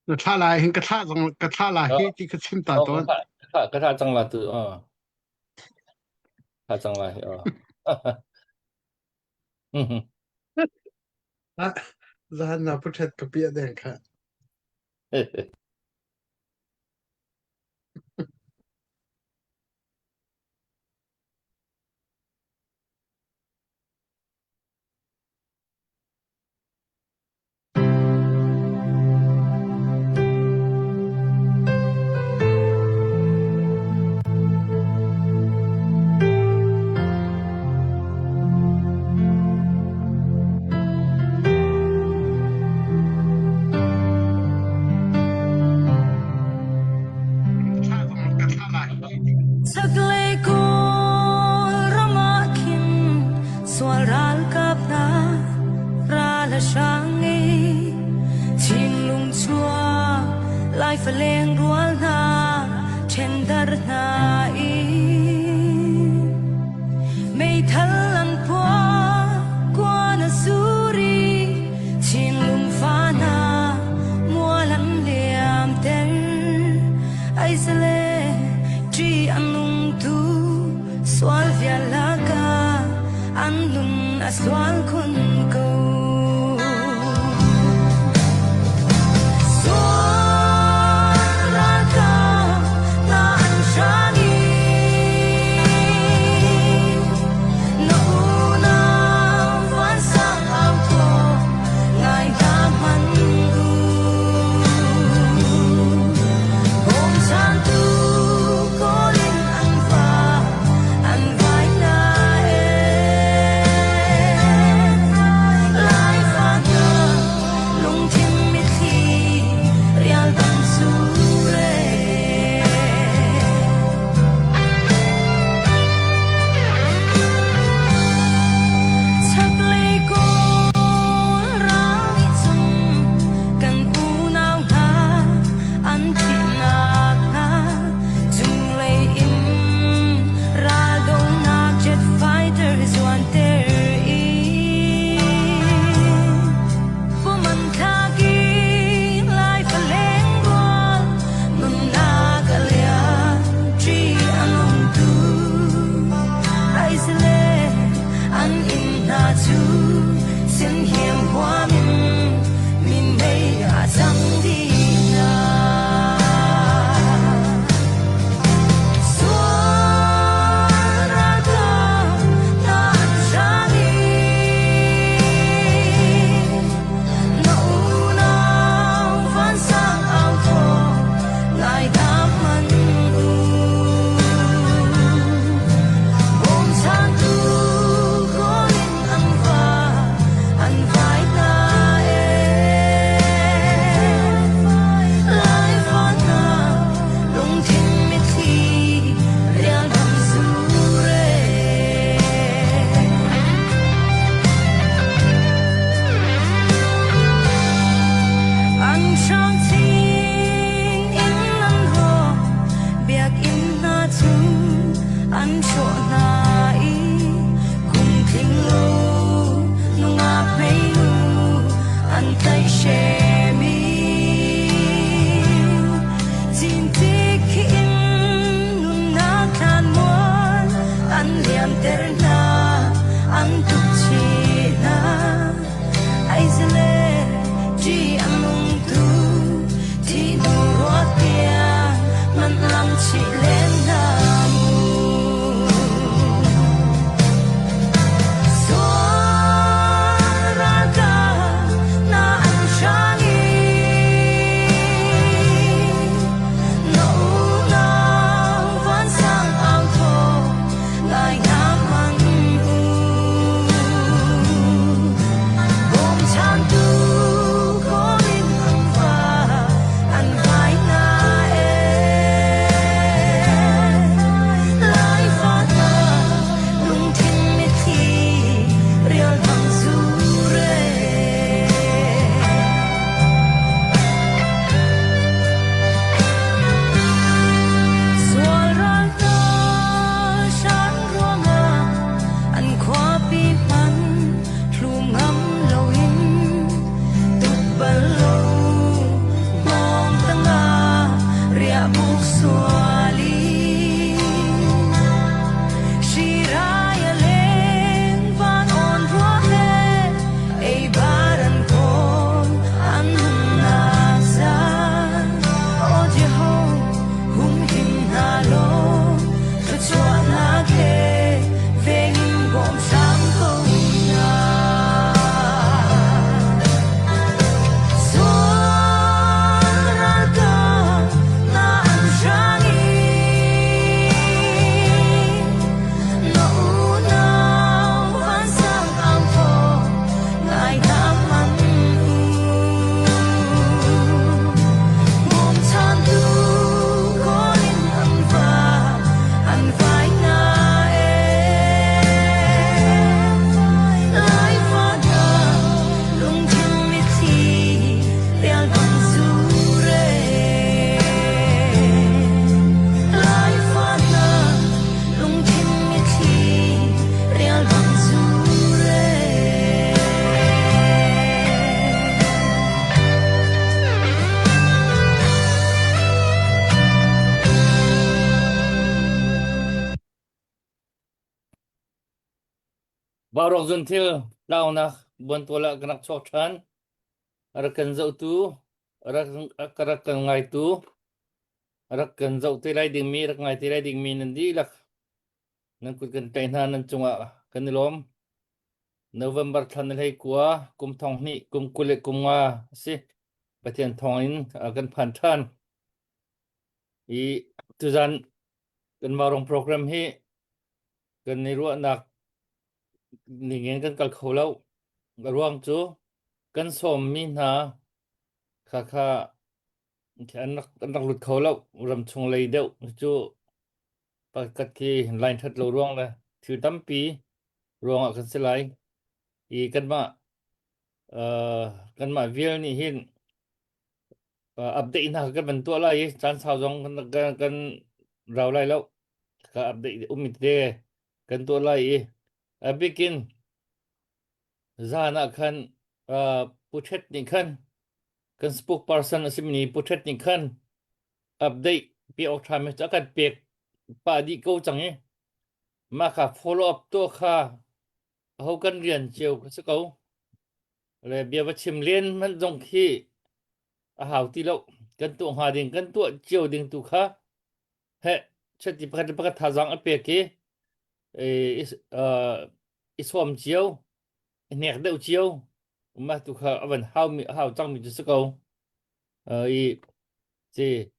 那他来跟他跟他来这个清大多跟他争了的他争了那不太个别的看Verleng rualna tendarna mei thalan pwa kwana suri chin lung fana mualan liam ter aisle tri anung tu swal vialaga anun aswal kun go Barok Zuntil Launa Bontola Kanak Chokchan Arakan Zautu Arakan Ngaitu Arakan Zauti Riding Me Rakangai Riding Me Nandilak Nankutkan Tainhanan Chunga Kanilom November Thanalhay Kwa Kum Thong Ni Kum Kulit Kumwa Si Patian Thongin Akan Phantan I Tuzan Kan Barong Program Hi Kan Niru Nak Ningen Kan Kalkholau Ruang Chu Kan Som Mi Na Kha Anak Lut Kholau Ram Chung Lei Deu Chu Pakat Ki Line That Lo Ruang La Thu Tampi Ruang Akan Selai I Kan Ma Vial Ni Hin Update Na Kan Ban Tua Lai Chan Sao Jong Kan Rao Lai Lau Ka Update Umit De Kan Tua Lai Bikin Zana Kan Puchet Ni Kan Kan spokesperson Asimni Puchet Ni Kan Update Pi Ok Time Akan Pek Pa Di Kau Chang Ma Ka Follow Up To Ka Hau Kan Rian Chiu Sa Kau Le Bia Ba Chim Lien Man Jong Khi Hau Ti Lau Kan Tu Ha Ding Kan Tu Chiu Ding Tu Kha He Chati Pakat Thazang A Pek Ki Iswam Chiu Nek Deu Chiu Ma Tu Kha Awan Hau Chang Mi Sa Kau Ji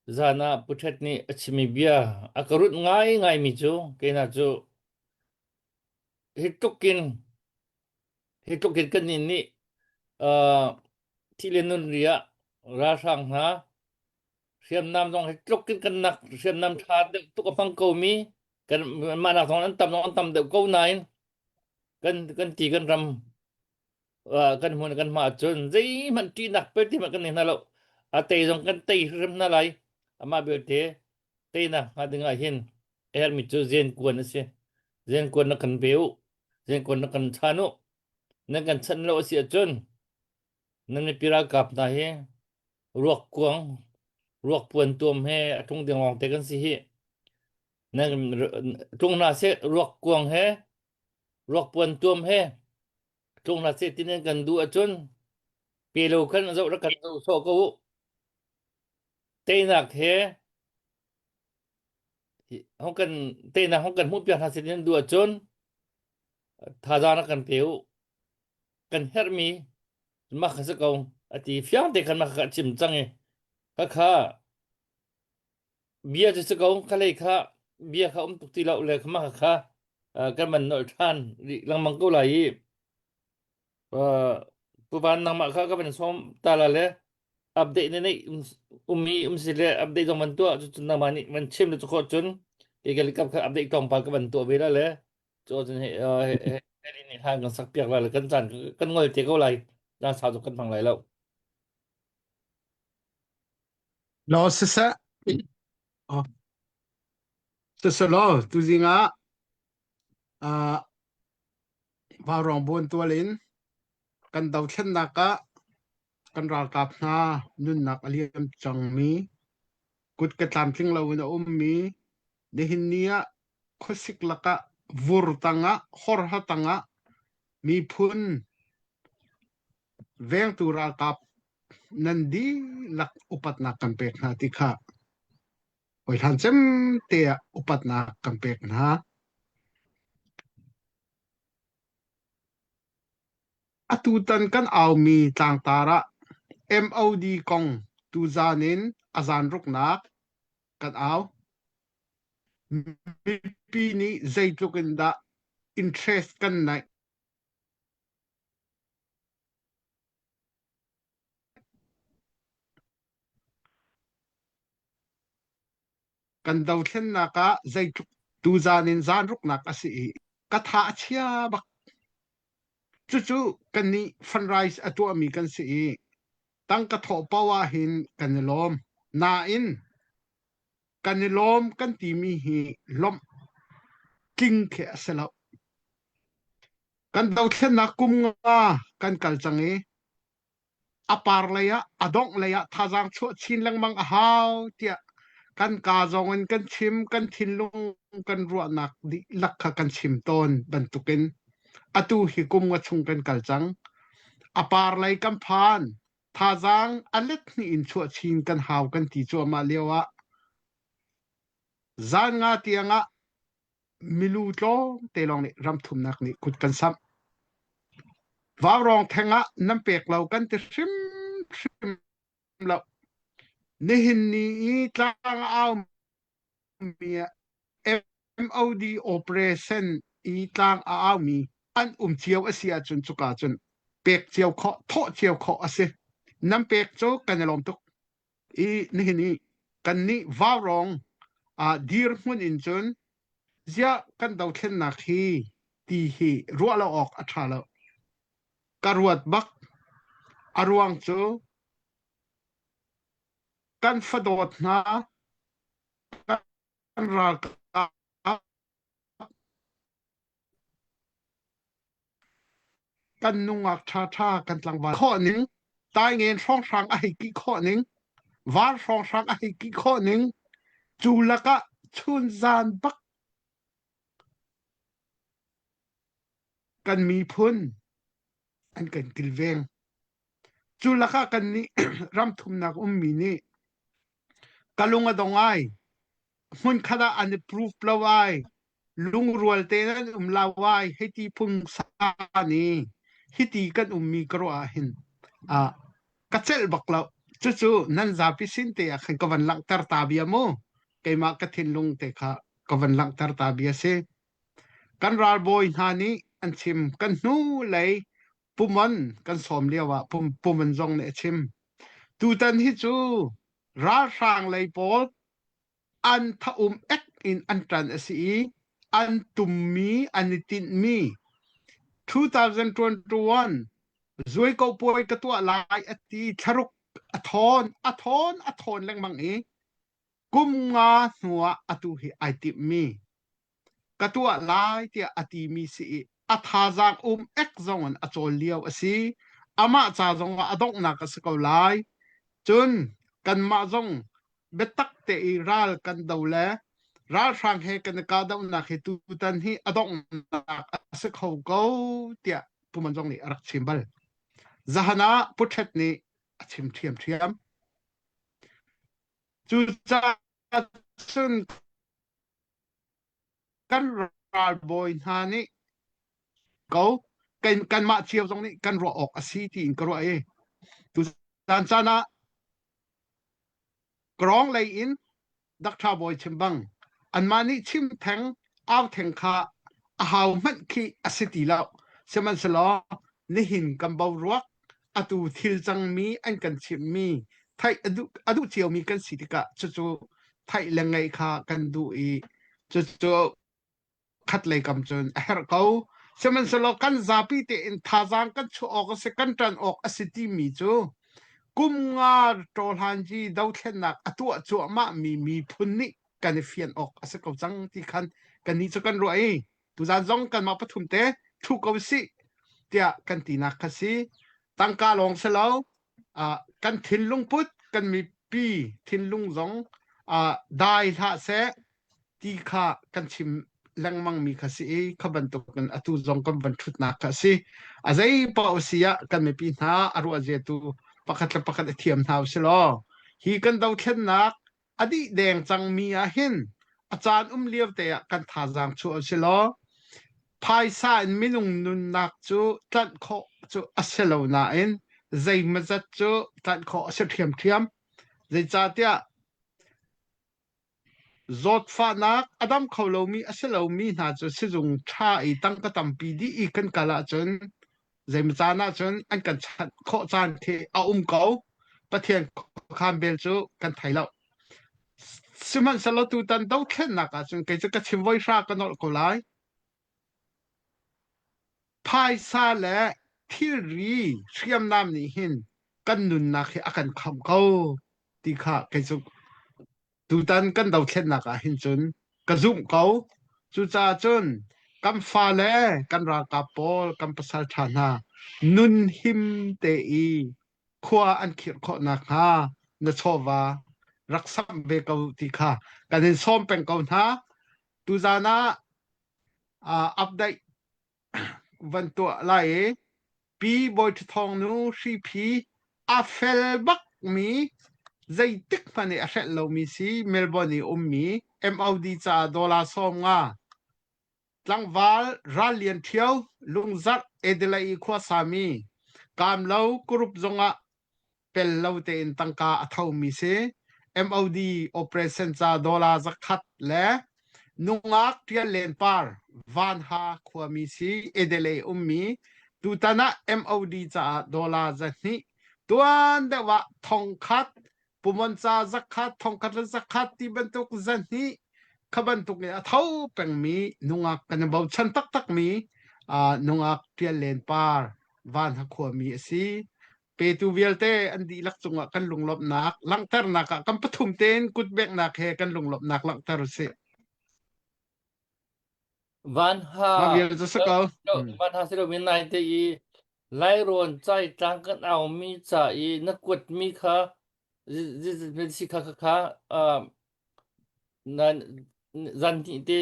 Zana Puchet Ni Achimi Bia Akarut Ngai Mi Chu Kena Chu Hitukin Kan Ni Tilenun Ria Rasang Ha Siam Nam Dong Hitukin Kan Nak Siam Nam Tha De Tu Ka Phang Kau Mi Kan Ma Nak Thong An Tam De Kau Nai Kan Ti Kan Ram Kan Hun Kan Ma Chun Zai Man Ti Nak Pe Ti Ma Kan Ni Na Lo Atei Dong Kan Tei Rim Na Lai Ama Be Te Tei Na Ha Ding A Hin Er Mi Chu Zen Kwan Se Zen Kwan Na Kan Peu Zen Kwan Na Kan Chanu Nan Kan Chan Lo Si Chun Nan Ni Pira Kap Na He Ruak Kuang Ruak Puan Tuam He Thong Ding Long Te Kan Si He Nan Thong Na Se Ruak Kuang He Ruak Puan Tuam He Thong Na Se Tin Kan Du A Chun Pelo Kan Zo Ra Kan Zo So Ko Tei Nak He Hong Kan Tei Na Hong Kan Hu Pia Ha Se Tin Du A Chun Tha Za Na Kan Peu Kan Her Mi Ma Kha Sa Kau Ati Fiang Te Kan Ma Kha Chim Chang E Kha Bia Sa Kau Kha Lei Kha Bia Kha Tuk Ti Lau Le Kha Ma Kha Kan Man Nol Than Lang Mang Kau Lai Puban Nang Ma Kha Ka Ban Som Ta La Le Update Ni Umi Sile Update Dong Man Tua Chun Na Ma Ni Man Chim Le Chu Kho Chun Ikal Kap Kha Update Tong Pa Ka Ban Tua Be La Le Chu Chun He Ni Han Kan Sak Piak La Le Kan Chan Kan Ngoi Te Kau Lai Jang Sao Kan Phang Lai Lau Lo Sisa Sisa Lo Tu Zinga Barong Bontualin Kan Dau Chen Naka Kan Ral Kap Na Nun Nak Aliam Chang Mi Kut Ka Tam Ting Lo Na Mi Nihin Nia Khosik Laka Vur Tanga Khorha Tanga Mi Phun Veng Tu Ral Kap Nandi Lak Upat Na Kampek Na Tikha Oi Than Chem Te Upat Na Kampek Na Atutan Kan Au Mi Tang Tara MOD Kong Tu Zanin Azan Ruk Nak Kan Au Mi Ni Zaitlukin Da Interest Kan Na Kan Dau Chen Naka Zaitluk Tu Zanin Zan Ruk Nak Asi Katha Chia Bak Chu Kan Ni Funrise Atu Ami Kan Si Tang Ka Tho Pawa Hin Kan Lom Na In Kan Lom Kan Ti Mi Hi Lom King Khe Asela Kan Dau Chen Na Kum Nga Kan Kal Changi Apar Laya Adong Laya Thazang Chu Chin Lang Mang Ahau Tia Kan Ka Zongan Kan Chim Kan Thinlung Kan Ruanak Di Lakha Kan Chim Ton Bantukin atu hi kum nga chung kan kalchang apar lai kamphan thazang alet ni in chu chin kan haw kan ti chu ma lewa zan nga tianga milu tlong telong ni ram thum nak ni kut kan sam warong thenga nampek lau kan ti sim lau nihin ni tlang aw mi MOD operation tlang aw mi an chiaw asia chun chuka chun pek chiaw kho tho chiaw kho ase nampek chu kan lom tuk nihin ni kan ni warong dir mun in chun zia kan dau thlen na khi ti hi ruala ok athala karwat bak arwang chu kan fadot na kan ra kan nungak tha kan tlangwa kho ning tai ngen song sang a hi ki kho ning war song sang a hi ki kho ning chulaka chun zan bak kan mi phun an kan kilveng chulaka kan ni ram thum nak mi ni kalunga dongai mun khada an proof plawai lung rual te nan lawai heti phung sa ni hiti kan mi kro a hin kachel bakla chu nan za pi sin te a khan kawan lang tar ta bia mo keima ka thin lung te kha kawan lang tar ta bia se kan ral boy hani an chim kan nu lei puman kan som lewa puman jong ne chim tu tan hi chu ra sang lei pol an tha ek in an tran asi an tummi an tin mi 2021 zui ko poi ka tua lai ati tharuk athon leng mang e kum nga nuwa atu hi aiti mi ka tua lai ti ati mi si athazang ek zongan achol liaw asi ama cha zonga adong na ka sakau lai chun kan ma zong betak te iral kan dawle ral sang he kan ka daw na he tu tan hi adong na sakau go tia puman zong ni arak chimbal zahana puthet ni achim thiam chu cha sun kan ral boy hani go kan ma chiaw zong ni kan ro ok asi ti in kro e tu san chana grong lei in dakta boy chimbang an mani chim theng aw theng kha a haw man khi asiti law seman selo ni hin kam baw ruak atu thil chang mi an kan chim mi thai adu chiaw mi kan sitika chu thai lengai kha kan du i chu khat lei kam chun a her ko seman selo kan zapi te in thazang kan chu ok se kan tran ok asiti mi chu kum nga tol hanji dau thlenak atu chu ma mi phunni kan fian ok ase ko chang ti khan kan ni chu kan ro ai tu zan zong kan ma pathum te thu ko si tia kan ti na khasi tangka long selo kan thin lung put kan mi pi thin lung zong dai tha se ti kha kan chim langmang mi khasi khaban to kan atu zong kan ban thut na khasi azai pa osia kan mi pi na aru aje tu pakat thiam thau selo hi kan dau thlen nak adi deng chang mi a hin achan liaw te kan tha jang chu selo phai sa in minung nun nak chu tlat kho chu aselo na in zai mazat chu tlat kho ase thiam zai cha tia zot fa nak adam kholo mi aselo mi na chu sijung tha I tang ka tam pi di kan kala chun zai ma na chun an kan chat kho chan the a ko pathian kham bel chu kan thailo siman salo tu tan dau thlen na ka chun ke chu ka chim voi sha ka nol ko lai phai sa le thiri thiam nam ni hin kan nun na khi akan kham ko ti kha ke chu tu tan kan dau thlen na ka hin chun ka zum ko chu cha chun kam fa le kan ra ka pol kam pasal thana nun him te I khwa an khir kho na kha na chowa raksam be ko ti kha kan som peng ko na tu zana update วันตัวไหลปีบอยทองนูชีพีอาเฟลบักมีใจตึกพันอาเซลโลมีซีเมลเบิร์นมี MOD จ่าดอลลาร์สองงาหลังวาลรัลเลียนเที่ยวลุงจัดเอเดลัยควาสามีกามเลากรุปจงะเป็นเลาเตนตังกาอัทาวมีเซ MOD Operation จ่าดอลลาร์จักขัดและนุงักเทียนเลนปาร์วันฮาความีซีเอเดลัยมีตูตานะ MOD จ่าดอลลาร์จักนี้ตัวเดวะทองคัดปุมันจ่าจักขัดทองคัดจักขัดที่บรรทุกจักนี้ขบันทุกเนี่ยเท่าเป็นมีนุงักกันบ่ชันตักมีนุงักเทียนเลนปาร์วันฮาความีซีเปตูเวลเตอันดีลักจุงกันลุงลบนักลังเตอร์นักกันปฐุมเตนกุดเบกนักเฮกันลุงลบนักลังเตอร์เซวันฮา มาเวลจะสกอวันฮาสิโรวินไนเตอีไลโรนใจจังกันเอามีจ่าอีนักกวดมีค่ะสิค่ะนั่นจันที่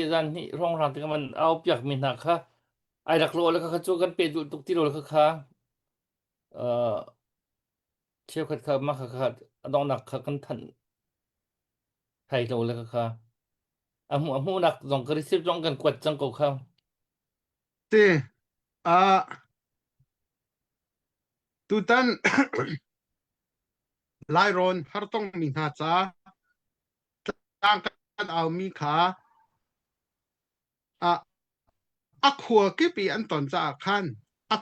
ร้องรำที่มันเอาเปียกมีนักค่ะไอ้รักโลแล้วก็จูกันเป็นตุกที่โลแล้วค่ะเชี่ยวขัดมาค่ะดองหนักค่ะกันทันไทยโลแล้วค่ะหูหนักดองกระซิบดองกันกวดจังกค่ะเตตูตันไลรอนฮาร์ตงมีนาจ้าต่างกันเอามีขาขัวกิปีอันตอนจะคัน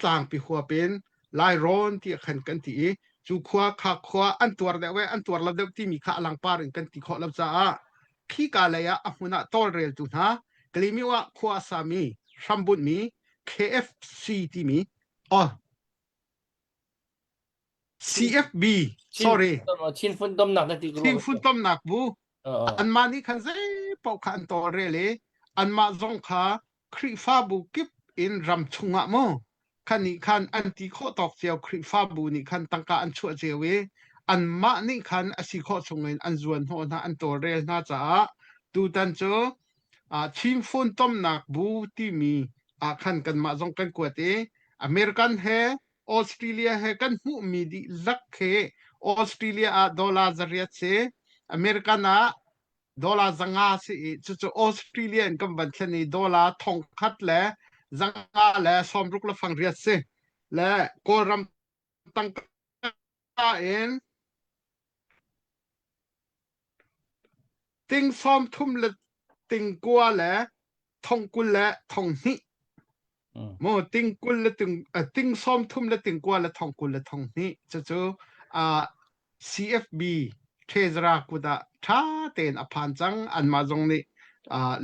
ต่างปีขัวเป็นไลรอนที่ขันกันที่จูขัวขาขัวอันตัวเดวอันตัวระดับที่มีขาลังปารินกันที่ขอรับจ้าขี้กาเลยหุนาตอเรลตุนะกลิมิวะขัวสามีชัมบุญมี KFC ที่มีCFB sorry ชินฟุนต้มหนักนะที่ชินฟุนต้มหนักบูอันมานี่คันเซปอกขันตอเรเลอันมาจงขาคริฟาบูกิบอินรำชุงะโมคันนี้คันอันที่ข้อตอกเจียวคริฟาบูนี่คันตั้งกาอันชั่วเจเวอันมานี่คันอสิข้อชงเงินอันจวนโหนะอันตอเรลน่าจะดูตันโจชินฟุนต้มหนักบูที่มีคันกันมาจงกันกวดอเมริกันเฮออสเตรเลียเฮกันหูมีดีลักเฮออสเตรเลียดอลลาร์จะเรียกเซอเมริกันดอลลาร์จังอาสิจุออสเตรเลียนกันบันเทนีดอลลาร์ทองคัดและจังอาและสมรุกละฟังเรียกเซและกอรัมตังกาเองติงสมทุ่มและติงกัวและทองกุลและทองนี้โมติงกุลและติงสมทุ่มและติงกัวและทองกุลและทองนี้จุCFB เทซรากุดาท่าเตนอภันจังอันมาจงนี้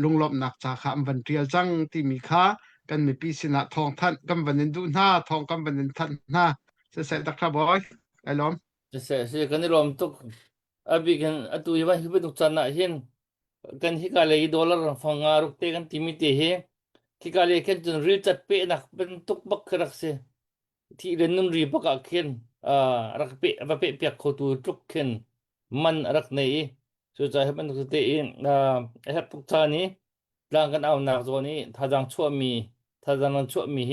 ลุงลบนักจากคำวันเรียลจังที่มีค่ากันมีปีศินะทองท่านกำวันนินดูหน้าทองกำวันนินท่านหน้าเสียตักครับบอยไอ้ล้อมเสียกันนี่รวมทุกบีกันตัวยี่วันที่เป็นตุกจันนะเห็นกันที่กาเลยดอลลาร์ฟังงารุกเตกันที่มีเตะที่กาเลยแค่จนรีจัดเป๊ะนักเป็นทุกบักรักเสียที่เรนนุ่นรีบักเข็นรักเป๊ะเปียกโคตูทุกเข็นมันรักในสุดท้ายเป็นตุกเตะเฮ็ดทุกท่านี้ร่างกันเอาหนักตัวนี้ถ้าจังชั่วมีถ้าจังนั้นชั่วมี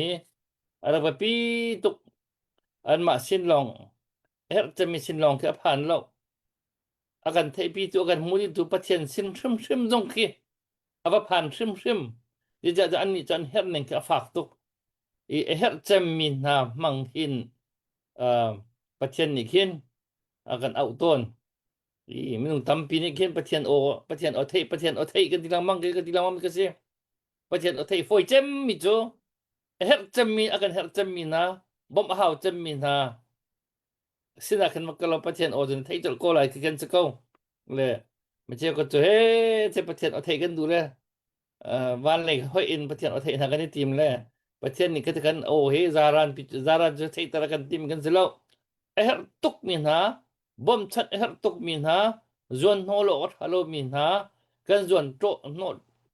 รักไปปีตุกอันมาสิ้นลองเฮ็ดจะมีสิ้นลองแค่ผ่านแล้วอาการเทปีตัวกันมูดิตัวปัจเจนซิมซึมจงคีอาว่าผ่านซึมจะอันนี้จะเฮ็ดหนึ่งแค่ฝากตุกเฮ็ดจะมีนามังหินปัจเจนนี่ขึ้นอาการเอาต้นไม่ต้องทำปีนี้ขึ้นปัจเจนโอเทกันทีหลังมังกันทีหลังมันก็สิปัจเจนโอเทฟอยเจมมีจูเฮ็ดจะมีอาการเฮ็ดจะมีนาบ่มหาวจะมีนาสินะคันมักเราปัจเจนโอจนไทยจะโกไลคือกันจะgoเลยไม่ใช่ก็จะเจะปัจเจนโอเทกันดูเลยวันเลยห้อยอินปัจเจนโอเทนะกันทีมเลยปัจเจนนี่ก็จะกันโอ้เฮซารันจะไทยตระกันทีมกันสิแล้วเฮ็ดตุกมีนาบ่มชัดเฮ็ดตุกมีนาจวนโหโลดฮัลโหลมีนากันจวนโตโน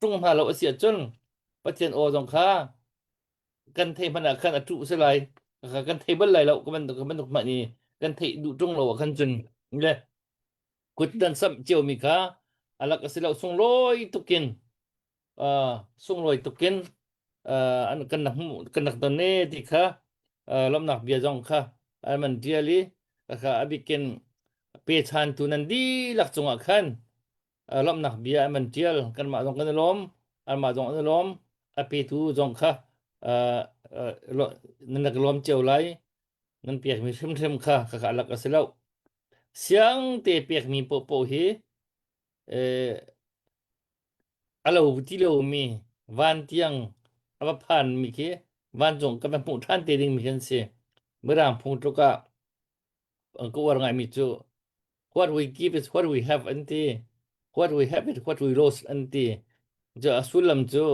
จุงฮัลโหลเสียจนปัจเจนโอจงค่ากันเทมันคันอตุสิไลกันเทเบิลไลแล้วก็มันตกมานี่กันเทดูตรงโลคันจนเลยกุดดันซัมเจียวมีค่าอะละก็สิแล้วส่งลอยตุกินส่งลอยตุกิน อันกันนักตอนนี้ที่ค่ะลำนักเบียจงค่ะมันเดียลีค่ะอบิเกนเปชันตุนันดีหลักจงคันลำนักเบียมันเดียลกันมาจงกันล้มมาจงกันล้มอเปตูจงค่ะนั่นนักล้มเจ้าไหลนั่นเปียกมีเช่มค่ะค่ะหลักก็เสร็จเสียงเตเปียกมีโปเฮala uti lo mi van tiang aba phan mi ke van jong ka pu than te ding mi hen se merang phung to ka ko war ngai mi chu what we give is what we have anti what we have is what we lost anti ja asulam chu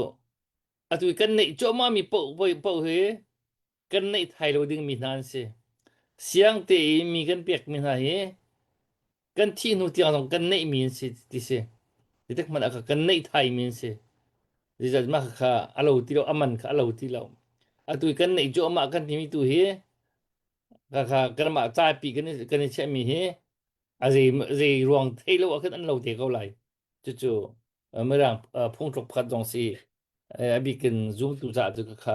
atu kan nei cho ma mi po he kan nei thai lo ding mi nan se siang te mi kan pek mi na he kan thi nu tiang kan nei mi se ti se ti man aka kan nei thai mi se Rizal maka alo tilo aman ka alo tilo. Atu kan nei jo ma kan timi tu he. Ka kan ma ta pi kan che mi he. Azi ruang thailo kan an lo te ko lai. Chu merang phung thok phat jong si abi kan zoom tu za tu ka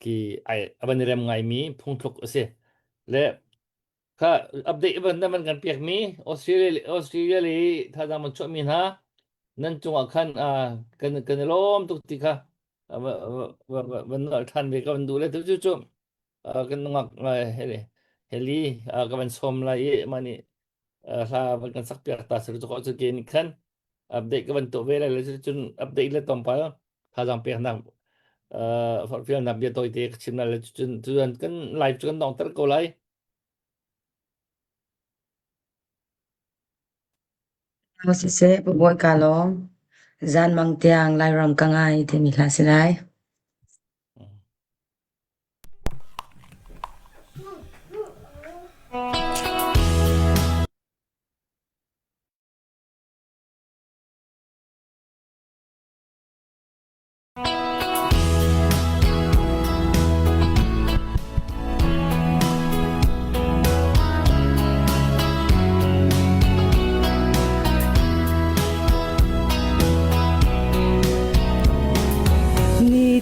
ki ai aban rem ngai mi phung thok ase. Le ka update ban man kan piak mi Australia le tha da man cho mi ha.นั่นจงคันกันล้มทุกทีค่ะวันท่านไปก็มันดูแลจุ๊กันงักเฮลีก็มันสมไลมานี่ถ้ามันกันสักเปียกตาสุดก็จะเกณฑ์คันอัปเดตก็มันตัวเวลาเลยจนอัปเดตเลยตอนไปถ้าจังเปียกนักเพียงนับเดียวตัวเด็กชิมนั่นเลยจนกันไลฟ์จนต้องตระกูลไลเราสิเสปบอยกาลอมจานมังเตียงลายรำกังไอเทมิลาสิไล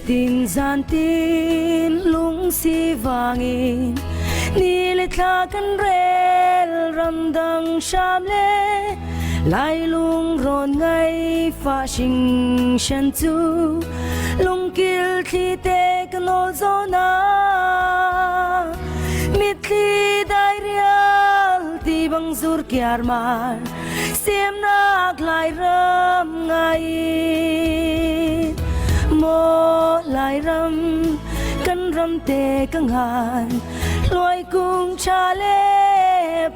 tin gian tin lung si vangin ni le tha kan rel ram dang sham le lai lung ron ngai fa shing shan tu lung kil thi te kan o zona mit thi dai real ti bang zur kyar mar sem nak lai ram ngai mo lai ram kan ram te kang han loi kung cha le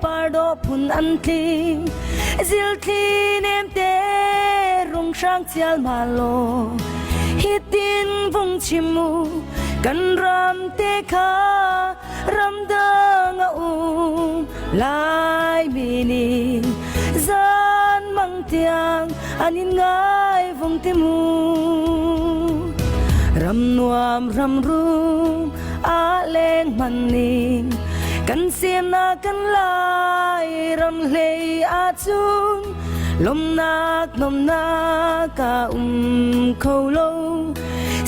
par do phun an tling zil thi nem te rung sang chial ma lo hitin vung chimu kan ram te kha ram dang lai mini zan mang tiang anin ngai vung te mu ram nuam ram rum a leng man ning kan siam na kan lai ram lei a chung lom nak nom na ka khâu lo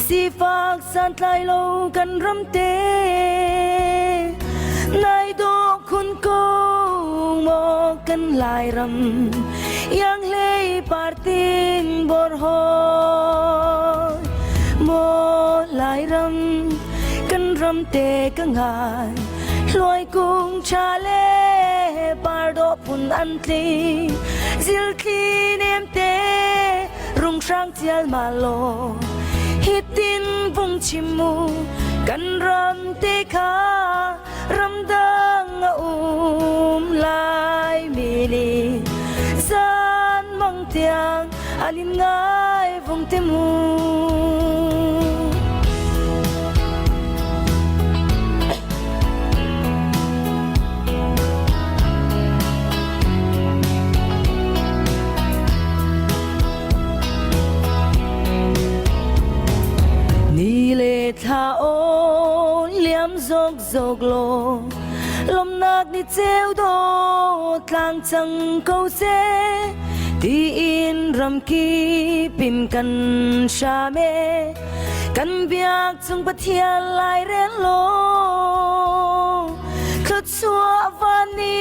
si phak san tlai lo kan ram te nai do khun ko mo kan lai ram yang lei partin bor ho mo lai ram kan ram te ka ngai loi kung cha le par do phun an tli zil thi nem te rung sang chial ma lo hitin vung chimu kan ram te kha ram dang lai mini san mang tiang alin ngai vung te mu tha o liam zok zok lo lom nak ni cheu do tlang chang ko se ti in ram ki pim kan sha me กันเบียกจงปะเทียลายเรนโลคลุดสัววานี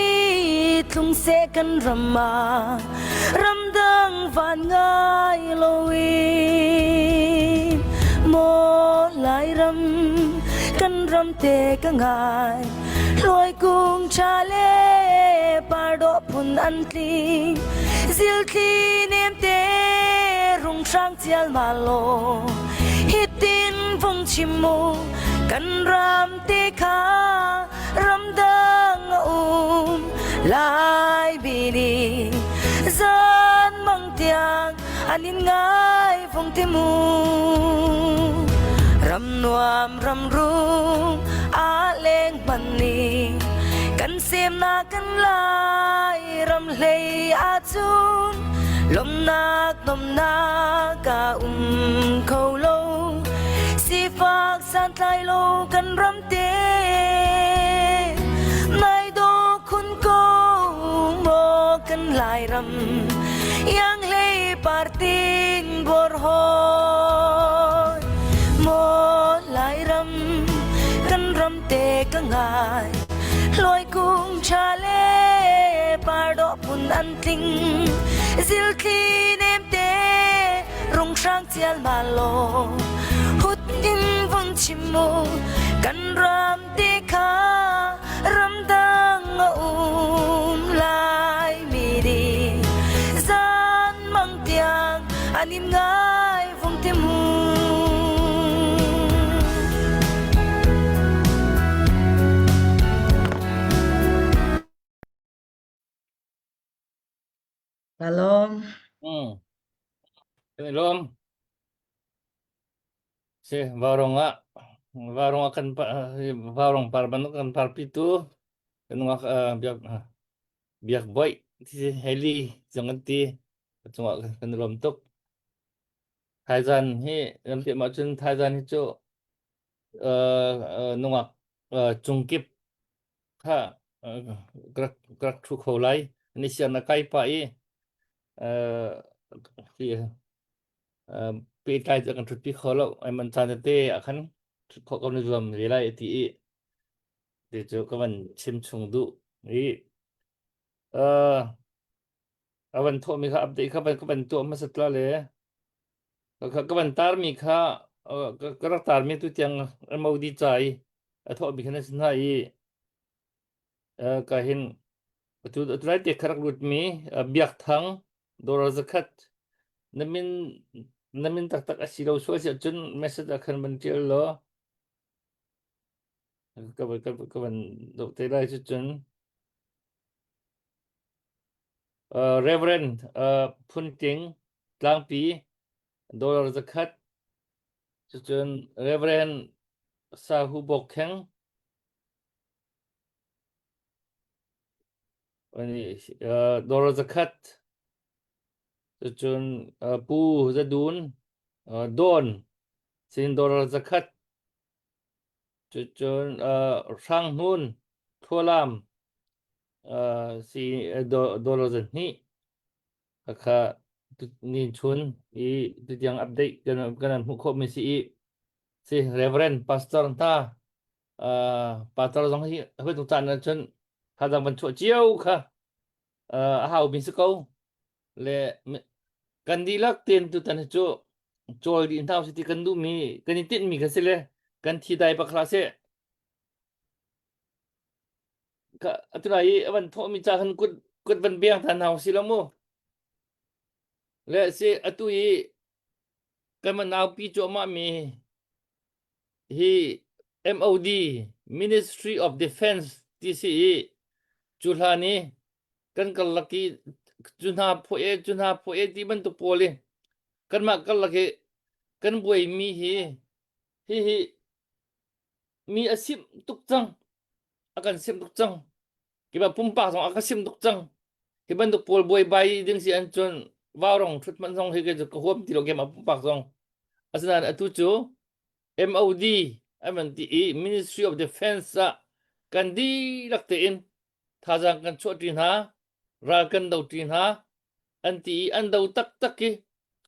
ทุงเสกันรำมารำดังวานง่ายโลวีโมลายรำกันรำเตก็ง่ายลอยกุงชาเลปาดอพุนอันทีซิลทีเนมเตรุงช่างเจียลมาโลฮิตินฟงชิมูกันรำเตคารำดังลายบีนีซานมังเตียงอันนินง่ายฟงเทมูรำนวมรำรุงอาเลงบันนีกันเสียมนากันลายรำเลยอาจุนลมนักนมนากาเขาโลสีฝากสานทลายโลกันรำเตไม่โดคุณโกโมกันลายรำยังเลยปาร์ติงบอร์ฮอยโมลายรำกันรำเตก็ง่ายลอยกุงชาเลปาดอพุนอันติงซิลทีเนมเตรุงช่างเจียลมาโลหุดดินวนชิมูกันรำเตคารำดังลายมีดีซานมังเตียงอันนิมง่ายฟงเทมูShalom. Belum. Warung akan warung parban kan parpitu kan biak boy ti heli jangan ti cuma kan rom tuk Thailand hi nanti macun Thailand itu nungak jungkip ha gerak thu kholai ni sian kai paiปีใต้จะกันทุกปีเขาแล้วไอ้มันจานเตะคันเขากำลังรวมเวลาที่เดี๋ยวก็มันชิมชงดูนี่วันโทมีค่ะอัปเดตค่ะก็เป็นตัวมาสักแล้วเลยก็เป็นตารมีค่ะก็รักตารมีตัวยังมาดีใจโทมีขนาดไหนก็เห็นตัวไรเด็กครักรุดมีเบียกทั้งโดนสกัดnamin tak asilaw so siya jun message akan mencil lo kaban dokter lai jun reverend punting tlang pi dollar zakat jun reverend sahu bokheng ani dollar zakat jun pu zadun don sin dollar zakat jun sang hun tholam si dollar ni ka ni chun I yang update kan hukum si reverend pastor ta pastor jong hi hui tu tan chun hadang ban chu chiu kha hau bin su ko le kan dilak ten tu tan chu chol di thau si kan du mi kan tin mi ka sele kan thi dai pa klase ka atrai awan tho mi cha han kut ban biang tan hau si lamu le se atui kan manau pi cho ma mi hi MOD Ministry of Defense TCE chulhani kan kalaki junha phoe ti ban tu pole kan ma kalaki kan boi mi hi mi asim tukchang akan sim tukchang kiba pumpa song akan sim tukchang kiban tu pol boi bai ding si anchon warong thut man song hi ke ko hom ti lo ke ma pumpa song asana atu chu MOD MNTE Ministry of Defense kan di lakte in thajang kan chotin ha ra kan dau tin ha anti an dau tak ki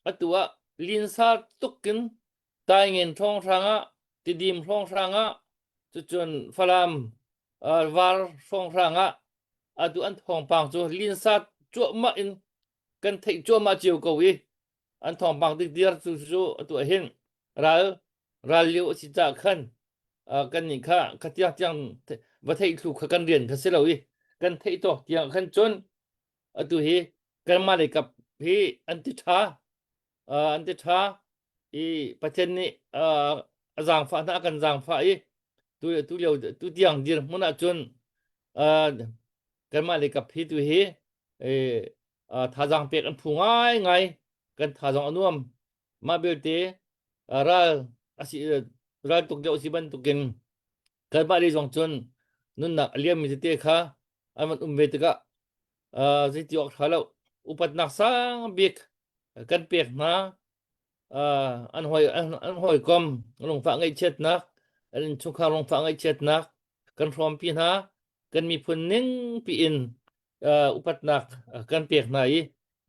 atua lin sa tukin tai ngin thong sanga ti dim thong sanga chu chun falam war thong sanga atu an thong pang chu lin sat chu ma in kan thei chu ma chiu ko wi an thong pang ti dir chu atu hin ral liu si cha khan kan ni kha khatia tiang wa thei thu kha kan rian kha se lo wi kan thei to tiang khan chun atu hi kan ma le kap hi an ti tha i pachen ni azang fa na kan zang fa i tu liu tu tiang dir mun a chun kan ma le kap hi tu hi tha jang pek an phu ngai kan tha jang anuam ma belte ral asi ral tuk jau si ban tukin kan ba le jong chun nun nak aliam mi te kha aman ve te ka zi ti ok thalo upat nak sang bik kan pek na an hoi kom long fa ngai chet nak an chung kha long fa ngai chet nak kan from pi na kan mi phun ning pi in upat nak kan pek na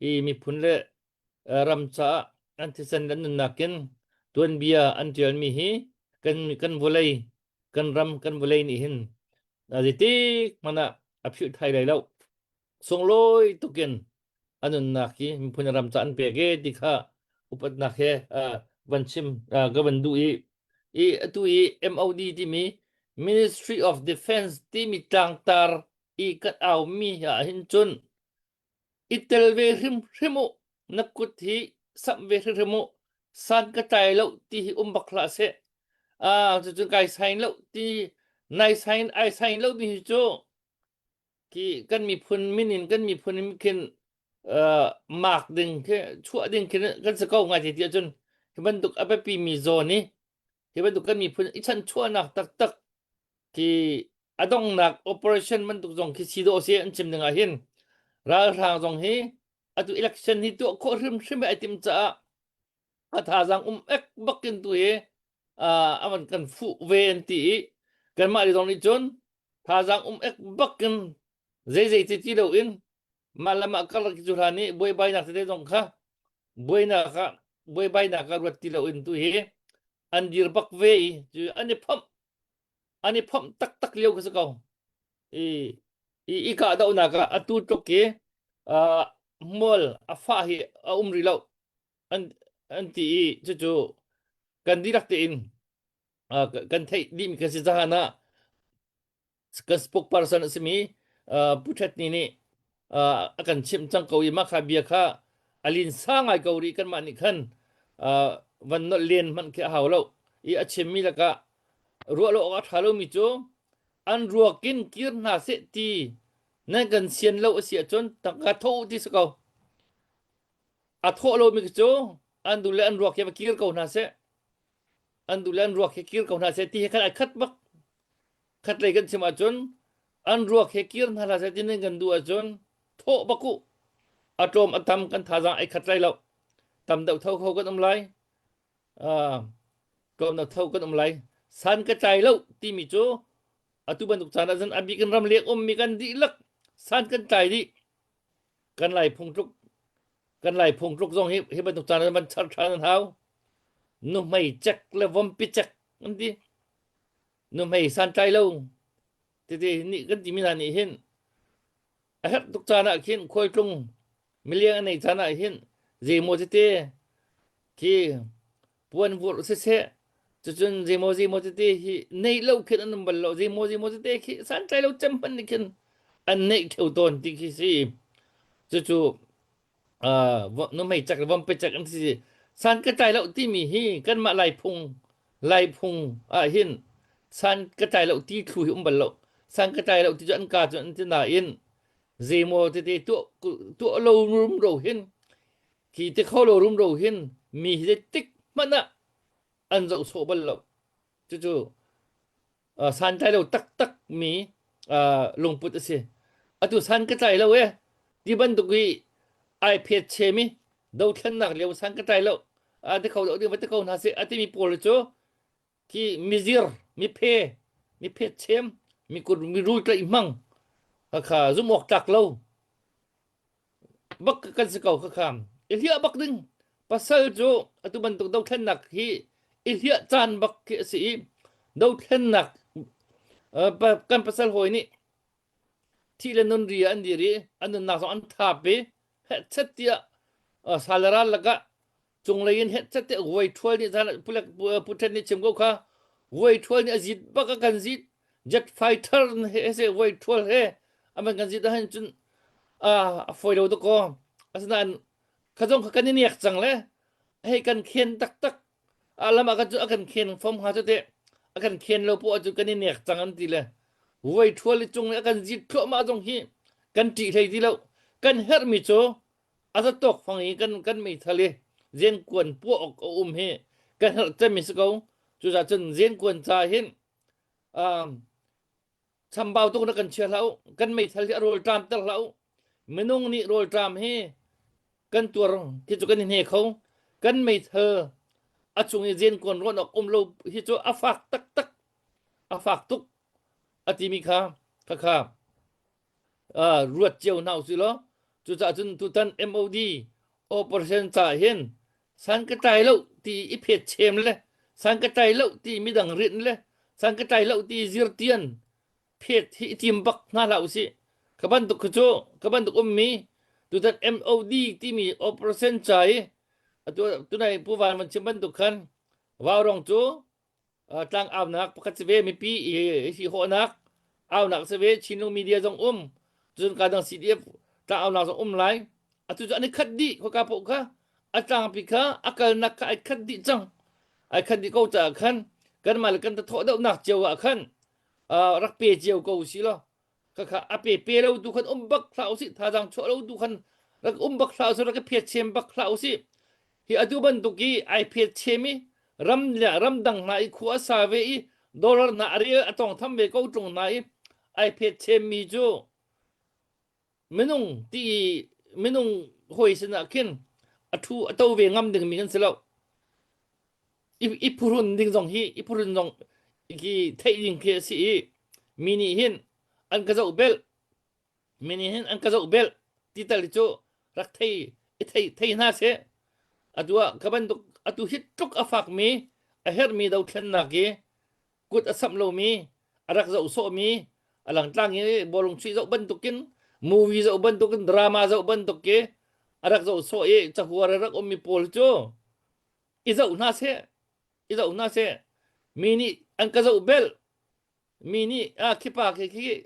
i mi phun le ram cha an ti san dan nakin tuan bia an tial mi hi kan volei kan ram kan volei ni hin adi tik mana aphu thai lai lo song loi tukin anun naki mi phun ram cha an peke ti kha upat nak he van chim ga van du i tu i MOD ti mi Ministry of Defense ti mi tang tar i kat au mi ha hin chun itel ve rimu nakut hi sam ve rimu san ka tai lo ti bakla se chun kai sain lo ti nai sain ai sain lo mi chu ki kan mi phun minin kan mi phun mi ken mark ding ke chua ding ken kan se ko ngai ti chun ki ban duk apa pi mi zo ni ki ban duk kan mi phun ichan chua nak tak ki adong nak operation man duk jong ki sido se an chim nga hin ra rang jong hi atu election hi tu ko rim ai tim cha tha jang ek bakin tu he aman kan fu ven ti kan ma ri dong ni chun tha jang ek bakin zai ti lo in malama kal ki jurani boy bai nak te jong kha boy bai na ka rat ti lo in tu he an dir bak ve ju ani phom tak leu ka sa ko i ka da na ka atu to ke mol afa hi umri lo an ti chu kan dirak te in kan thei dim ka si jahana ka spokesperson simi puthat ni akan chim chang ko i ma kha bia kha alin sangai ko ri kan mani khan van no len man ke hawlo i achim mi la ka rualo ga thalo mi chu an ruakin kir na se ti na kan sian lo sia chon taka tho tisko a tho lo mi chu an du le an ruak ke kir ko na se an du le an ruak ke kir ko na se ti khan khat bak khat le kan sima chon an ruak ke kir na la se ti nen kan du a chon tho baku atom atam kan tha jang ai khat lai lo tam dau thau kho kan lai kom na thau kan lai san ka chai lo ti mi chu atu ban duk chana jan abi kan ram lek mi kan di lak san kan chai di kan lai phung truk jong he ban duk chana ban char than hau nu mai chak le vom pi chak an di nu mai san chai lo ti ni kan ti mi na ni hin a hat duk chana khin khoi tlung miliang nei chana hin je mo te ki puan vu se chun je mo te hi nei lo khin an bal lo je mo te ki san chai lo cham pan ni khin an nei theu ton ti ki si chu no mai chak vom pe chak an si san ka chai lo ti mi hi kan ma lai phung hin san ka chai lo ti thu hi bal lo san ka chai lo ti an ka chun ti na in je mo te tu lo rum ro hin ki te kho lo rum ro hin mi hi tik mana an zo so bal lo chu san chai lo tak mi lung put se atu san ka chai lo ti ban du gi ai phet che mi do than nak leu san ka chai lo te kho lo di ba te kho na se ati mi pol cho ki mizir mi phe chem mi kur mi ru tra imang kha zum ok tak lo bak kan se ko kham elia bak ding pasal jo atu ban du do than nak hi ihya chan bak ke si do then nak kan pasal hoi ni ti le non ria an diri an na so an tha pe het chatia salara laga chunglein het chate woi thol ni jana pulak puthen ni chimgo kha woi thol ni azit baka kan zit jet fighter he se woi thol he aman kan zit han chun foi lo to ko asnan khajong khan ni yak chang le he kan khen tak tak alama ka chu akan khen form ha te akan khen lo po chu kan ni yak chang an ti le woi thol li chung akan zit thlo ma jong hi kan ti thei ti lo kan her mi cho asa tok phang hi kan mi thale zen kwan po ok he kan her te mi sko chu za chen zen kwan cha hin chambao tu na kan chia lau kan mi thale rol tram tel lau menung ni rol tram he kan tur ki chu kan ni he khau kan mi thơ achung zen kwan ron ok lo hi chu afak tak tak afak tuk atimi kha kha ruat chiao nau si lo chu cha chun tu tan MOD operation cha hin san ka tai lo ti i phet chem le san ka tai lo ti mi dang rin le san ka tai lo ti zir tian phet hi tim bak na lau si ka ban tu kho ka ban tu mi tu tan MOD ti mi operation chai tu nai pu wan man chim ban tu khan wa rong chu tlang aw nak pakat se ve mi pi hi ho nak aw nak se ve chin lo media jong jun ka dang CDF ta aw nak so lai atu ja ni khat di ko ka po kha atang pi kha akal nak ka ai khat di chang ai khat di ko cha khan kan mal kan ta tho dau nak chiao a khan rak pe chiao ko si lo kha a pe lo du khan bak thlau si tha jang cho lo du khan rak bak thlau so rak phe chem bak thlau si hi atu ban tu ki ai phe chemi ram dang na i khu sa ve i dollar na ari atong tham ve ko tung na i ai phe chemi jo menung hoi sina kin athu atau ve ngam ding mi kan selo i purun ding jong hi i purun jong ki thei ding ke si mini hin an ka zo bel mini hin an ka zo bel ti tal cho rak thei na se adua kaban atu hit tuk afak mi a her mi dau thlen na ke kut asam lo mi arak zo so mi alang tlang ni bolong chi zo ban tukin movie zo ban tukin drama zo ban tukke arak zo so cha huar rak mi pol cho izo na se mini an ka zo bel mini khipa ke ki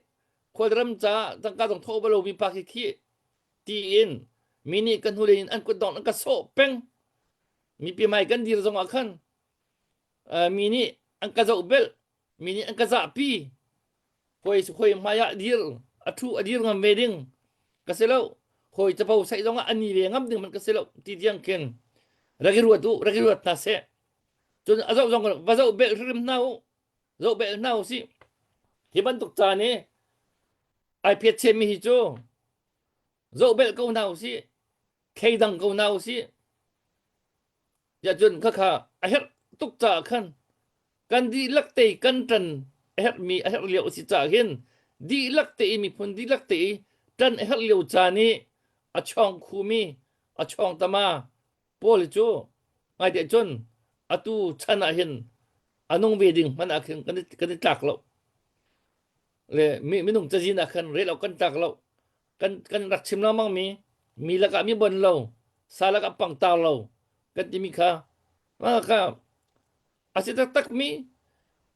khodram cha tang ka dong tho balo mi pa ki ti in mini kan hulein an ko dong an ka so peng mi pi mai kan dir zong akhan mini an ka zo bel mini an ka za pi hoi maya dir athu adir ngam wedding kaselo hoi chapau sai zong ani ve ngam ding man kaselo ti diang ken ragiruat na se chun azo zong ba zo bel rim nau si hiban tuk cha ne ai phet che mi hi cho zo bel ko nau si khei dang ko nau si ya chun kha a her tuk cha khan kan di lak te kan tran her mi a her liu si cha hin di lak te mi phun di lak te tran her liu cha ni a chong khu mi a chong tama pol chu ngai de chun atu chana hin anong wedding man akhin kan tak lo le mi nung cha jin akhan re lo kan tak lo kan rak chim lo mang mi la ka mi bon lo sala ka pang ta lo kan ti mi kha ma ka asita tak mi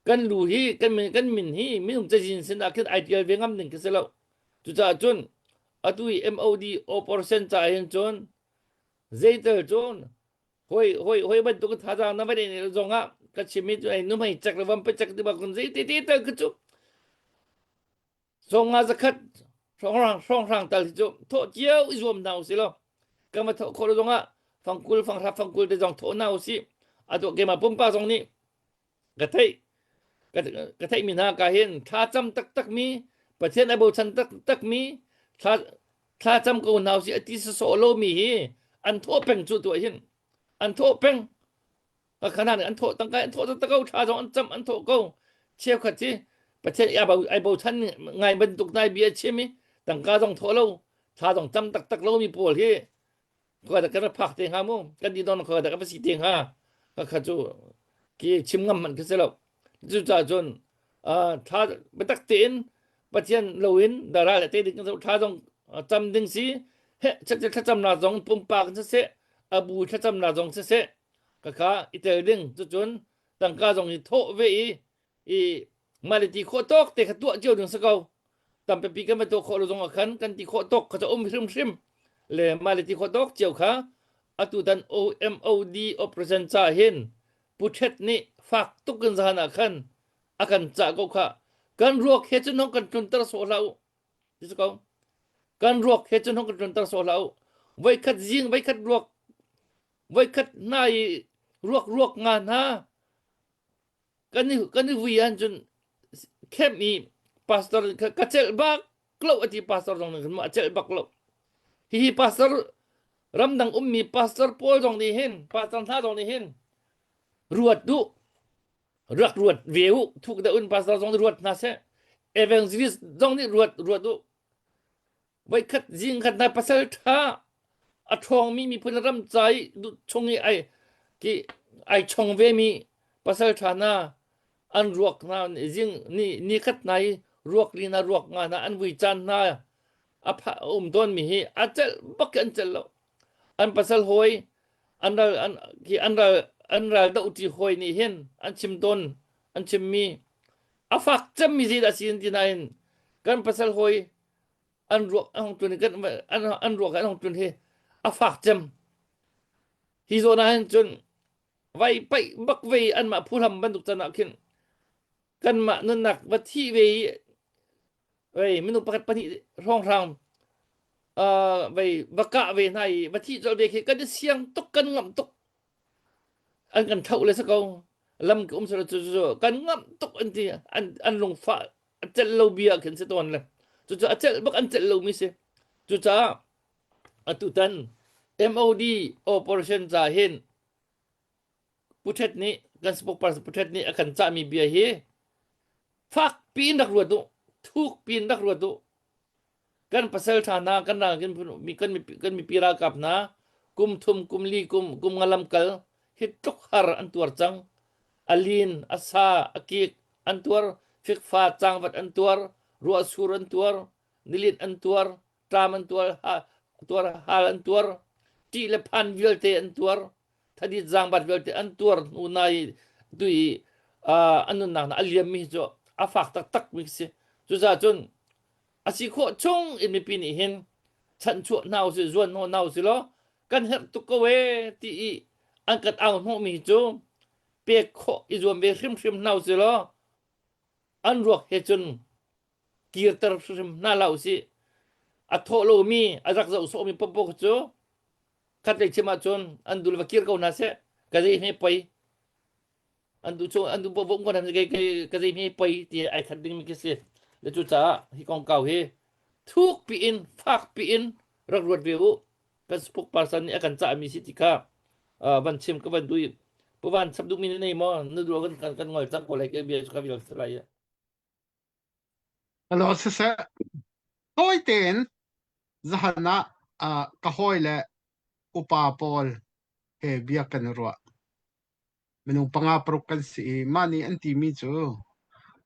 kan lu hi kan min hi mi nung cha jin sin akhin ideal ve ngam ning ke selo tu cha chun atui MOD operation cha hin chun zeiter chun hoi ban tu ka tha jang na ba de zonga ka chimi tu ai nu mai chak la wam pe chak ti ba kun zai ti ta ka chu zonga zakat song rang tal chu tho chiao i zum nau si lo ka ma tho ko zonga fangkul de jong tho nau si atu ke ma pum pa jong ni ka thei min ha ka hin tha cham tak mi pathen ai bo chan tak mi tha cham ko nau si ati so lo mi hi an tho peng chu tu hin an tho pengขนาดอันโทตั้งกันโทตั้งเก้าชาจงอันจำอันโทเก้าเชี่ยวขัดที่ประเทศไอโบชันไงบรรทุกนายเบียร์ใช่ไหมตั้งกาจงโทเราชาจงจำตักเรามีปวดที่ก็แต่กันพักเตียงหามุกันดีนอนก็แต่กันไปสีเตียงหาก็ขัดจู ki chimngam man kiselo chu cha chon tha betak tin pathian loin dara le te dik tha jong cham ding si he cha cham na jong pum pa kan se abu cha cham na jong se ka kha itel ding chu chon tang ka jong ni tho ve i maliti kho tok te kha tu chiu ding sakau tam pe pi ka ma to kho lo jong khan kan ti kho tok ka cha hrim le maliti kho tok chiu kha atu dan OMOD operation cha hin puthet ni fak tukin zahana khan akan cha ko kha kan ruak he chun hong kan tun tar so lau disakau kan ruak he chun hong kan tun tar so lau vai khat jing vai khat ruak vai khat nai ruak nga na kan ni wi an chun khem ni pastor ka chel bak klo ati pastor dong kan ma chel bak klo hi pastor ramdang ummi pastor pol dong ni hin pastor tha dong ni hin ruat du ruat veu thuk da un pastor dong ruat na se evangelist dong ni ruat du vai khat jing khat na pasal tha a thong mi phun ram chai du chongi ai ki ai chong ve mi pasal tha na an ruak na jing ni khat nai ruak li na ruak nga na an wi chan na a pha don mi hi a chel bak an chel lo an pasal hoi an ra da uti hoi ni hen an chim don an chim mi a fak cham mi zida sin dinain kan pasal hoi an ruak an tun kan an ruak an tun he a fak cham hi zo na hen chun vai pai bak ve an ma phulam banduk chana khin kan ma nun nak wa thi ve vai minu pakat pani rong rang vai baka ve nai wa thi jol ve kan siang tok kan ngam tok an kan thau le sakau lam ke so kan ngam tok an ti an long fa chel lo bia kan se ton le chu chel bak an chel lo mi se chu cha atu tan MOD operation za hin puthet ni kan spok par puthet ni akan cha mi bia hi fak pin dak ruat du thuk pin dak ruat du kan pasal thana kan na kan mi pira kap na kum thum kum li kum ngalam kal hit tok har an tuar chang alin asa akik an tuar fik fa chang wat an tuar ruwa sur an tuar nilit an tuar tram an tuar hal an tuar ti le phan vilte an tuar thadi jang bat vilte an tuar unai dui anun na aliam mi jo afak tak mi se chu za chun asi kho chung in mi pin hin chan chu naw se zon no naw se lo kan her tu ko we ti an kat ang no mi chu pe kho i zom be hrim naw se lo an ruak he chun kir tar hrim na law si a tho lo mi a rak zo so mi pop chu khat le chima chun an dul wakir ko na se ka ji me pai an du bo ko na ka ji me pai ti ai khat ding mi ki se le chu cha hi kong kau he thuk pi in fak pi in rak ruat veu kan spok parsan ni akan cha mi sitika ban chim ka ban dui puwan sabdu min nei mo nu du kan ngol chang ko le ke bi ka bil slai alo se hoi ten zahana ka hoi le upa pol he bia kan ro menu panga pro kan si mani anti mi chu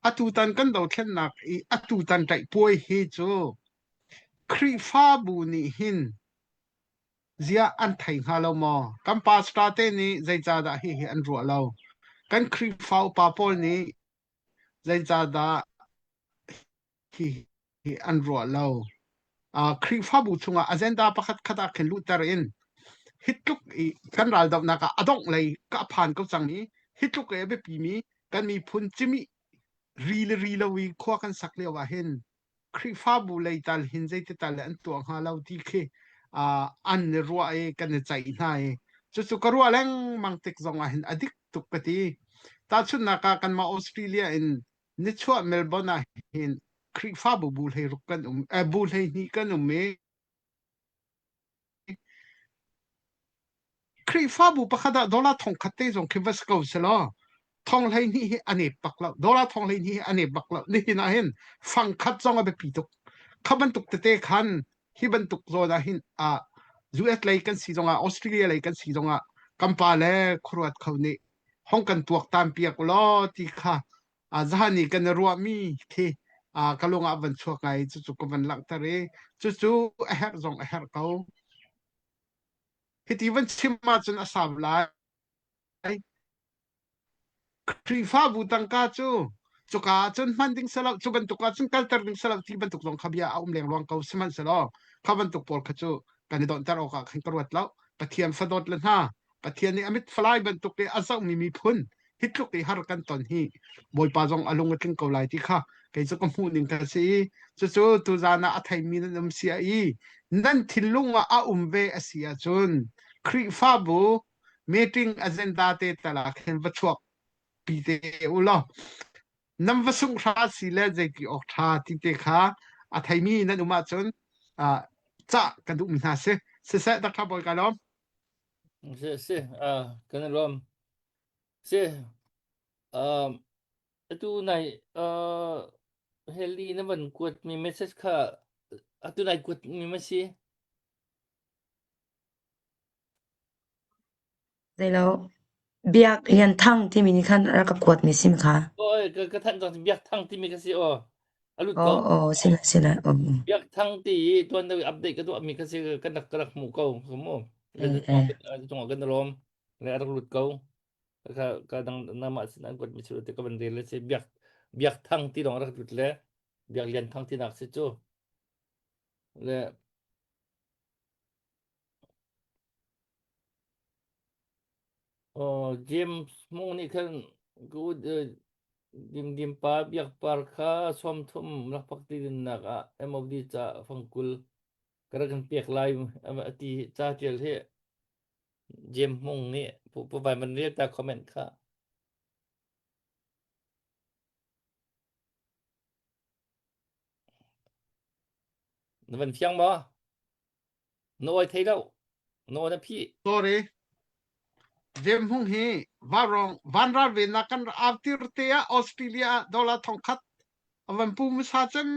atutan kan do thlen nak atutan tai poi he chu khri fa bu ni hin zia an thai halo mo kam pa state ni zai cha da hi an ro lo kan khri fa pa pol ni zai cha da hi an ro lo khri fa bu chunga agenda pakhat khata khen lu tar in hitluk kan ral daw naka adong lei ka phan ko chang ni hitluk e be pi mi kan mi phun chimi ri wi kho kan sakle wa hin khri fa bu lei tal hin zai te tal an tuang ha lo ti khe an ne ro e kan ne chai nai chu ka ro leng mang tek zong a hin adik tuk pati ta chun naka kan ma Australia in ni chua Melbourne hin khri fa bu hei ruk kan bu hei ni kan me khri fa bu pakhada dola thong khatte jong khivas ko selo thong lai ni ane pakla dola thong lai ni ane bakla ni na hin phang khat jong a be pituk khaban tuk te khan hi ban tuk zo da hin US lai kan si jonga Australia lai kan si jonga kampa le khruat khawni ห้องกันตวกตามเปียกลอติค่ะซานี่กันรัวมีที่กะลงอาวันชัวไงจุๆก็วันลักตะเรจุๆแฮกซองแฮกเขาฮิติวันชิมาจนอาสาบลายครีฟ้าบูตังกาจุกาจนมันดิ้งสลับจุกันตุกาจนกัลตร์ดิ้งสลับที่บันตุกลงขบียาอุ้มเลี้ยงลวงเขาสิมันสลับขบันตุกปอลขจูกันนี่โดนตะโรกะขันกรวดแล้วปะเทียนฟะดดเลยนะปะเทียนนี่อมิตฟลายบันตุกเลยอาซามีพุนฮิตลุกที่ฮาร์กันตอนนี้บอยปาจงอารมณ์กันเขาไล่ที่ค่ะใครจะก็พูดนิ่งกันสิจุตุจานะอัฐายมีนั่นเสียอีนั่นทิลุงว่าเวอเสียจนครีฟ้าบูmeeting agenda te tala khen va chuak pi te ulo nam va sung kha si le je ki ok tha ti te kha a thai mi na uma chon cha kan du mi na se da kha boy kalom se kan rom se atu nai heli na ban kwat mi message kha atu nai kwat mi ma si ได้แล้วเบียกเรียนทั้งที่มีนี่คันแล้วก็กวดมีสิมคะ โอ้ยก็ท่านต้องเบียกทั้งที่มีกสิอลุด อ๋อ ก็ อ๋อสิละอ๋อ เบียกทั้งที่ตัวนั้นอัปเดตก็ตัวมีกสิกันนักกระหมู่เก่าสมมุติจงกันรวมและอลุดเก่าก็ดังนามสินะกดมีสุดแต่ก็บันเดลสิเบียกทั้งที่ต้องรักดุดแล้วเบียกเรียนทั้งที่นักสิจูและJames mong ni kan good dim pa biak par kha som thum rak pak ti din na ka MOD cha phangkul karagan piak lai ati cha chel he James mong ni pu bai man ria ta comment kha Naban phiang ba no ai thei đâu no na phi sorry jem hung hi warong vanrar ve na kan avtir te Australia dollar thongkhat awan pu mu sa chen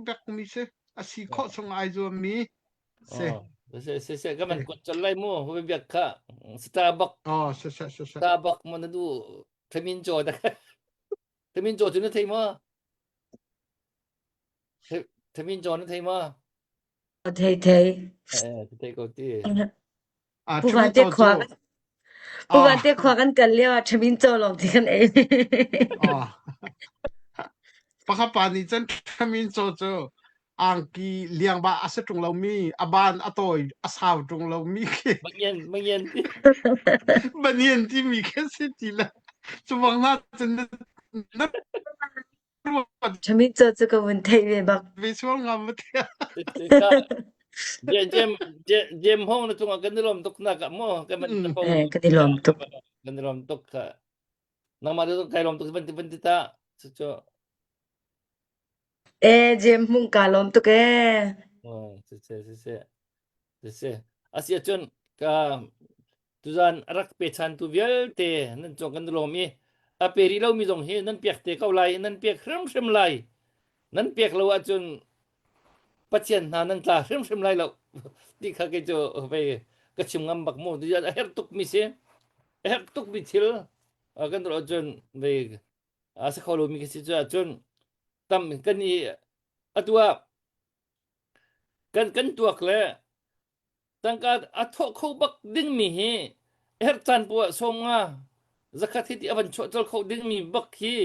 bek mi se asi kho song ai zo mi seก็มันกดจนไล่มั่วไปเบียกค่ะ Starbucks se Starbucks มันดูทมินโจดทมินโจจุนไทยมาทมินโจนไทยมาเทยไทยก็ตีผู้ว่าเตะขวากันเรียกว่าชมินโจลงที่กันเองปะครับปานี่จันชมินโจอังกีเลียงบาอาเซตรงเรามีอบานอตอยอาสาวตรงเรามีบางเย็นที่มีแค่สิทีละสมองน่าจะนัชมินโจ这个问题เวบักวิชวลงามเทียเจมห้องนะตรงกันลมตกนักมั่วกันมันกันลมตกค่ะนำมาดูไกลลมตกเป็นติตาสุดเจมมุงกาลมตุกเสอาเซียจนกาตุจานรักเปชันตุเวลเตนั่นจงกันลมีอเปรีเรามีจงเฮนั่นเปียกเตเข้าไหลนั่นเปียกครึมไหลนั่นเปียกเราจนปัจเจียนนั่นตาครึมไหลเราที่ข้าเกจไปกระชิมงำบักโมตุจานเฮรตุกมิเสเฮรตุกมิทิลกันเราจนไปอาศัยเขาเรามีกสิจนตั้มกันนี่ตัวกันตัวเคลตั้งการอัทเขาบักดึงมีเฮเฮรตันปัวสมงาสักทีที่อวันชดเขาดึงมีบักฮี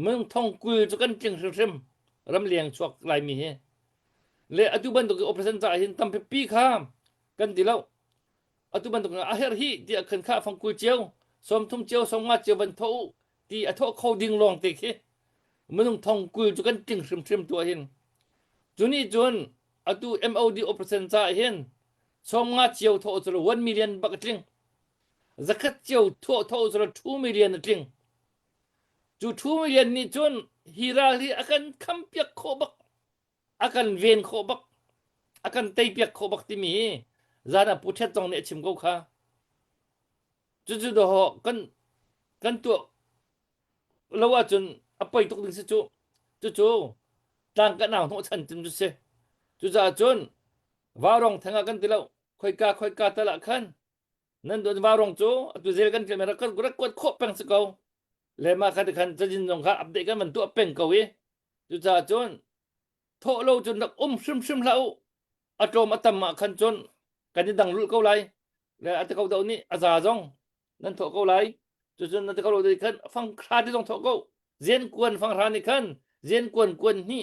เมืองท่องกุยจุกันจึงเริ่มรำเลียงชวกลายมีเฮเลยอตุบันตุกออเปอเรชั่นจ่ายเห็นตั้มปีข้ามกันดีแล้วอตุบันตุกอาเฮรฮีที่ขันข้าฟังกุยเจียวสมทุ่มเจียวสมงาเจียวบันทุที่อัทเขาดึงลงเตะเฮมันต้องท่องกุยจุกันจึงเริ่มตัวเห็นจุนี่จนอตุ MOD ออเปอเรชั่นจ่ายเห็นสมงาเจียวโทษละ1 million บักจึงzakat tiu to zra 2 million ting ju 2 million ni chun hirali akan kampiak khobak akan ven khobak akan taipiak khobak ti mi zana puthet tong ne chim go kha ju do ho kan tu lawa chun apai tok ding se chu tang ka naw no chan chim ju se ju za chun warong thanga kan tilau khoi ka tala khan nan do warong chu tu zel kan kamera kan gurak kot kho peng sakau le ma khat khan jin jong kha update kan man tu peng ko wi tu cha chon tho lo chun dak shim lau atom atam ma khan chon kan dang lul ko lai le at ko do ni aza jong nan tho ko lai chu chun nan ko lo di khan phang kha di jong tho ko zen kwan phang ra ni khan zen kwan ni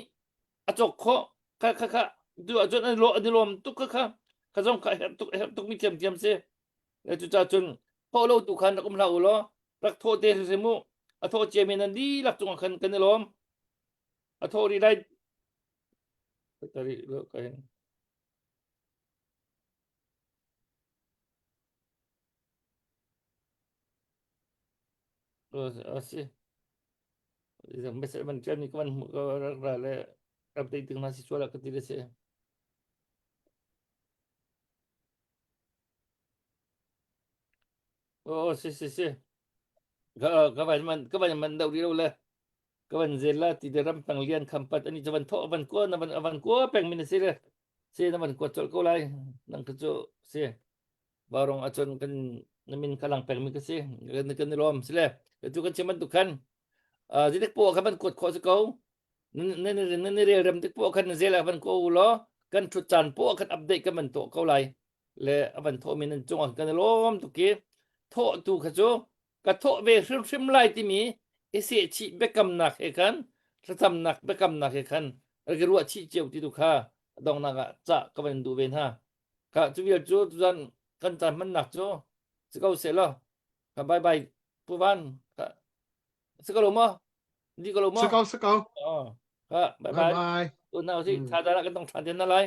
achok kho kha du chon an lo di lom tu kha kha jong kha tuk mi tiam se le chu cha chun pho lo tu khan kum lau lo rak tho te se mu a tho che men di lak chung khan kan lom a tho ri dai tari lo kain asi mesela man kan ni kan ra le update ng nasi suala ka tile se si ka ban man daw dilo le ka ban zela ti deram panglian kampat ani jaban tho avan ko peng min se le se naman ko chol ko lai nang ka cho se barong achon kan namin kalang peng mi kasi kan ni lom sile tu kan cheman tukan jidik po ka ban kot kho se ko nan re ram tik po kan zela ban ko lo kan chu chan po kan update kan man to ko lai le avan tho min chung kan lom tu ki tho tu kha cho ka tho ve shim lai ti mi ese chi bekam nak e kan satam nak bekam nak e kan ru chi cheu ti tu kha dong na ga cha ka ban du ben ha ka chu wi chu jan kan tan man nak cho se ko se lo ka bye bye pu ban ka se ko lo mo di ko lo mo สกาว ka bye บ๊าย bye บาย tu na si tha da kan tong than den na lai